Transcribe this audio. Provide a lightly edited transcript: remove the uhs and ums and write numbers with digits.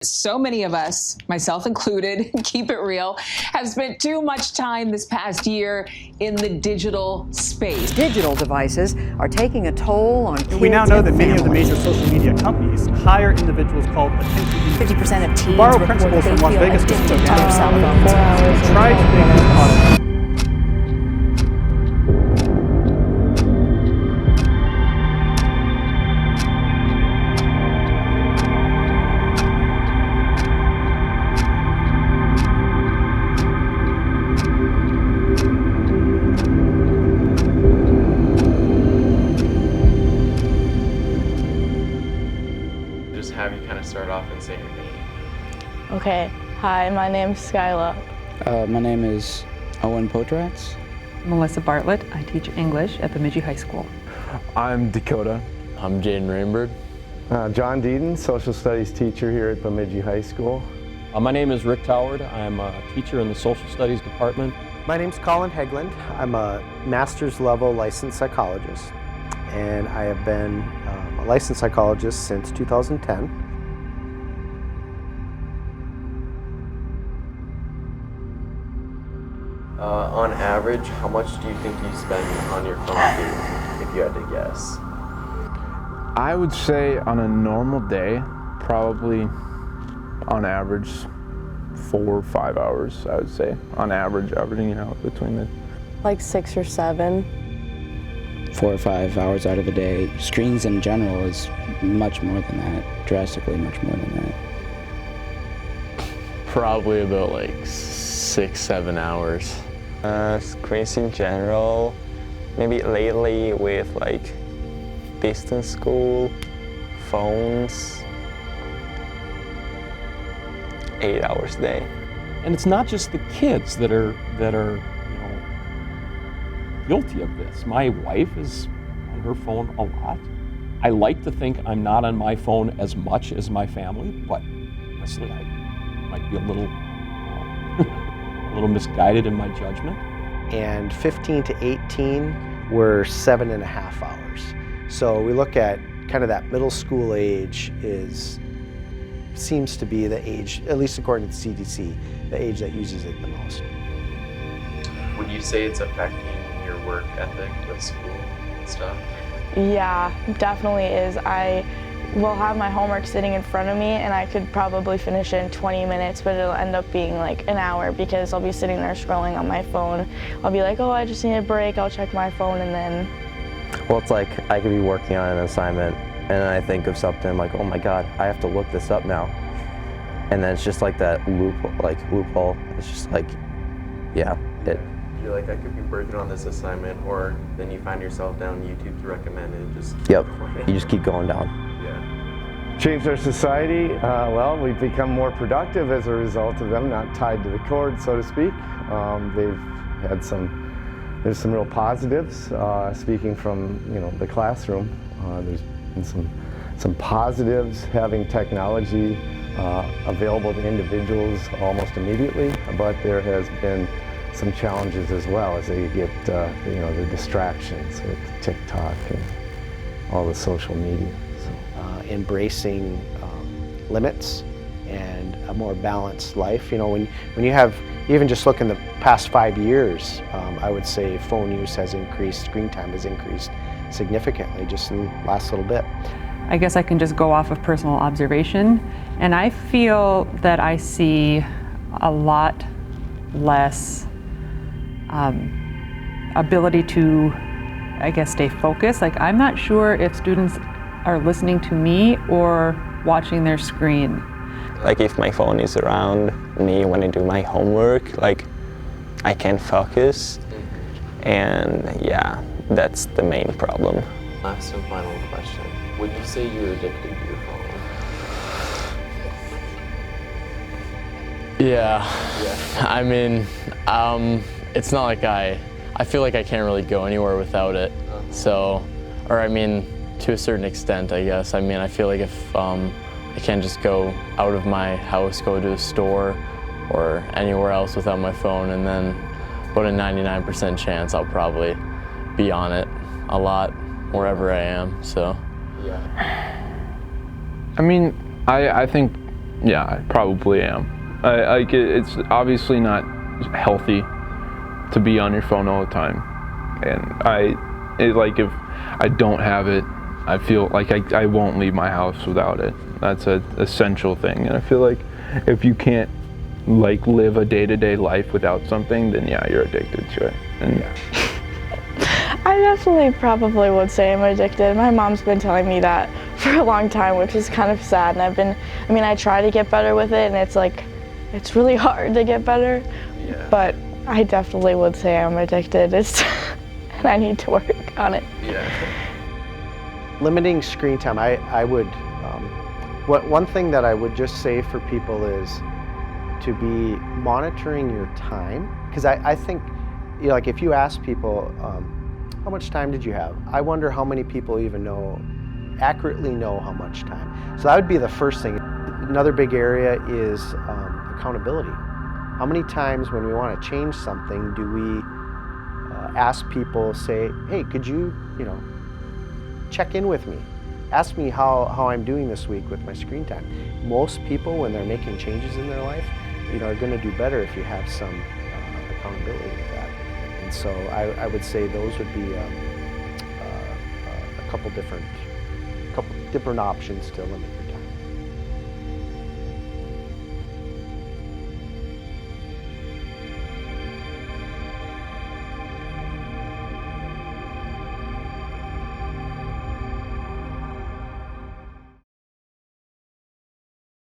So many of us, myself included, keep it real, have spent too much time this past year in the digital space. Digital devices are taking a toll on kids. We now know that many families. of the major social media companies hire individuals called attention users. 50% of teens Borrow report principles that from they Las feel Vegas addicted Casino to their cell phones. 4 hours. Try to make this possible. Just have you kind of start off and say your name. Okay, hi, my name's Skyla. My name is Owen Potratz. Melissa Bartlett. I teach English at Bemidji High School. I'm Dakota. I'm Jaden Rainbird. John Deeden, social studies teacher here at Bemidji High School. My name is Rick Toward. I'm a teacher in the social studies department. My name's Colin Hegland. I'm a master's level licensed psychologist, and I have been a licensed psychologist since 2010. On average, how much do you think you spend on your phone if you had to guess? I would say on a normal day, probably on average 4 or 5 hours, I would say. On average, averaging it out between the... Like 6 or 7. 4 or 5 hours out of the day. Screens in general is much more than that, drastically much more than that. Probably about like 6-7 hours. Screens in general, maybe lately with like distance school, phones, 8 hours a day. And it's not just the kids that are guilty of this. My wife is on her phone a lot. I like to think I'm not on my phone as much as my family, but honestly, I might be a little misguided in my judgment. And 15 to 18 were 7.5 hours. So we look at kind of that middle school age seems to be the age, at least according to the CDC, the age that uses it the most. Would you say it's affecting your work ethic with school and stuff? Yeah, definitely is. I will have my homework sitting in front of me and I could probably finish it in 20 minutes, but it'll end up being like an hour because I'll be sitting there scrolling on my phone. I'll be like, oh, I just need a break, I'll check my phone, and then... Well, it's like I could be working on an assignment and I think of something like, oh my God, I have to look this up now. And then it's just like that loophole. It's just like, yeah. You're like, I could be working on this assignment, or then you find yourself down YouTube to recommend it and just... Yep, you just keep going down. Yeah. Change our society, well, we've become more productive as a result of them, not tied to the cord, so to speak. There's some real positives, speaking from, the classroom. There's been some positives having technology available to individuals almost immediately, but there has been some challenges as well as they get, the distractions with TikTok and all the social media. So. Embracing limits and a more balanced life. When you have, even just look in the past 5 years, I would say phone use has increased, screen time has increased significantly just in the last little bit. I guess I can just go off of personal observation, and I feel that I see a lot less ability to, I guess, stay focused. Like, I'm not sure if students are listening to me or watching their screen. Like if my phone is around me when I do my homework, like I can't focus. And yeah, that's the main problem. Last and final question. Would you say you're addicted to your phone? Yeah. I mean, it's not like I feel like I can't really go anywhere without it. So, or I mean, to a certain extent, I guess. I mean, I feel like if I can't just go out of my house, go to a store or anywhere else without my phone, and then about a 99% chance I'll probably be on it a lot wherever I am, so. Yeah. I mean, I think Yeah, I probably am. It's obviously not healthy to be on your phone all the time, and like if I don't have it, I feel like I won't leave my house without it. That's an essential thing, and I feel like if you can't like live a day-to-day life without something, then yeah, you're addicted to it. And I definitely probably would say I'm addicted. My mom's been telling me that for a long time, which is kind of sad. And I try to get better with it, and it's really hard to get better. Yeah. But I definitely would say I'm addicted. And I need to work on it. Yeah. Limiting screen time, I would, one thing that I would just say for people is to be monitoring your time. Because I think, like if you ask people, how much time did you have? I wonder how many people even accurately know how much time. So that would be the first thing. Another big area is accountability. How many times when we want to change something do we ask people, say, hey, could you, check in with me? Ask me how I'm doing this week with my screen time. Most people, when they're making changes in their life, are going to do better if you have some accountability with that. And so I would say those would be a couple different options to limit.